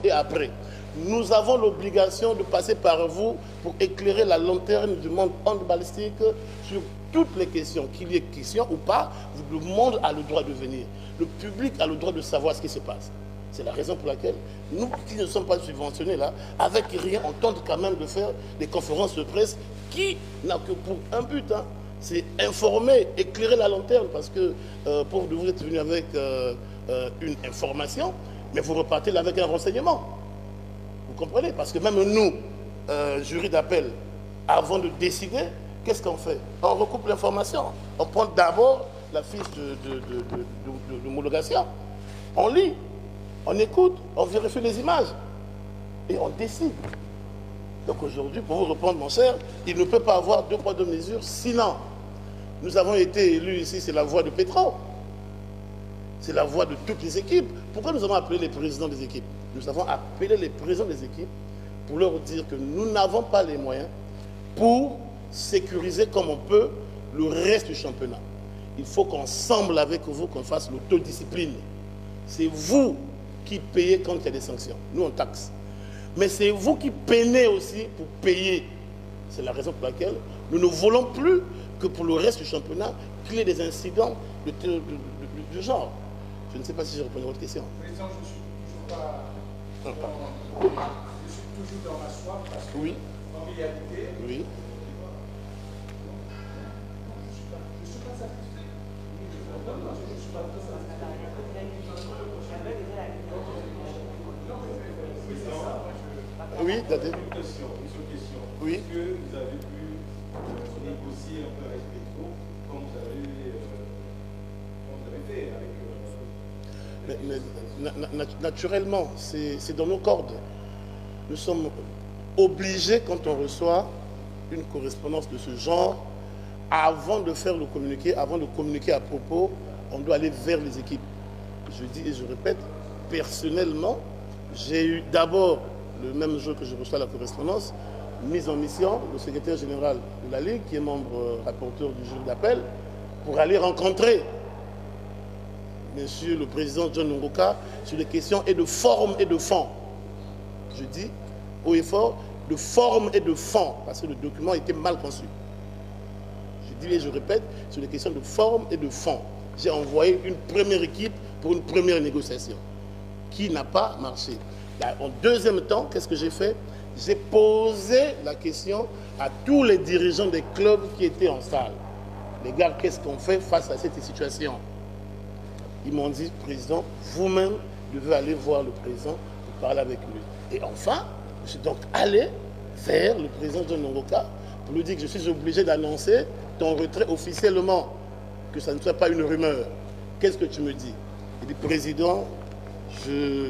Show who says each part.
Speaker 1: et après. Nous avons l'obligation de passer par vous pour éclairer la lanterne du monde handballistique sur toutes les questions. Qu'il y ait question ou pas, le monde a le droit de venir. Le public a le droit de savoir ce qui se passe. C'est la raison pour laquelle nous qui ne sommes pas subventionnés là, avec rien, on tente quand même de faire des conférences de presse qui n'a que pour un but, hein, c'est informer, éclairer la lanterne, parce que pour vous êtes venu avec une information, mais vous repartez là avec un renseignement. Vous comprenez? Parce que même nous, jury d'appel, avant de décider, qu'est-ce qu'on fait? On recoupe l'information. On prend d'abord la fiche d'homologation. On lit, on écoute, on vérifie les images. Et on décide. Donc aujourd'hui, pour vous répondre, mon cher, il ne peut pas avoir deux poids, deux mesures. Sinon, nous avons été élus ici, c'est la voix de Petro. C'est la voix de toutes les équipes. Pourquoi nous avons appelé les présidents des équipes? Nous avons appelé les présidents des équipes pour leur dire que nous n'avons pas les moyens pour sécuriser comme on peut le reste du championnat. Il faut qu'ensemble avec vous, qu'on fasse l'autodiscipline. C'est vous qui payez quand il y a des sanctions. Nous, on taxe. Mais c'est vous qui peinez aussi pour payer. C'est la raison pour laquelle nous ne voulons plus que pour le reste du championnat, qu'il y ait des incidents de genre. Je ne sais pas si je réponds à votre question.
Speaker 2: Président, je ne suis toujours pas... Je suis toujours dans ma soif parce que,
Speaker 1: oui.
Speaker 2: En réalité,
Speaker 1: oui.
Speaker 2: je ne suis pas satisfait. Je ne suis pas très satisfait.
Speaker 1: Oui, Dadé.
Speaker 2: Une question.
Speaker 1: Oui.
Speaker 2: Est-ce que vous avez pu négocier un peu avec Petro comme vous avez fait avec...
Speaker 1: Mais naturellement, c'est dans nos cordes. Nous sommes obligés, quand on reçoit une correspondance de ce genre, avant de faire le communiqué, avant de communiquer à propos, on doit aller vers les équipes. Je dis et je répète, personnellement, j'ai eu d'abord, le même jour que je reçois la correspondance, mise en mission, le secrétaire général de la Ligue, qui est membre rapporteur du jury d'appel, pour aller rencontrer Monsieur le Président John Nongoka sur les questions et de forme et de fond. Je dis haut et fort, de forme et de fond, parce que le document était mal conçu. Je dis et je répète, sur les questions de forme et de fond. J'ai envoyé une première équipe pour une première négociation qui n'a pas marché. Là, en deuxième temps, qu'est-ce que j'ai fait? J'ai posé la question à tous les dirigeants des clubs qui étaient en salle. Les gars, qu'est-ce qu'on fait face à cette situation? Ils m'ont dit, Président, vous-même devez aller voir le président pour parler avec lui. Et enfin, je suis donc allé vers le président de Nongoka pour lui dire que je suis obligé d'annoncer ton retrait officiellement, que ça ne soit pas une rumeur. Qu'est-ce que tu me dis? Il dit, Président, je...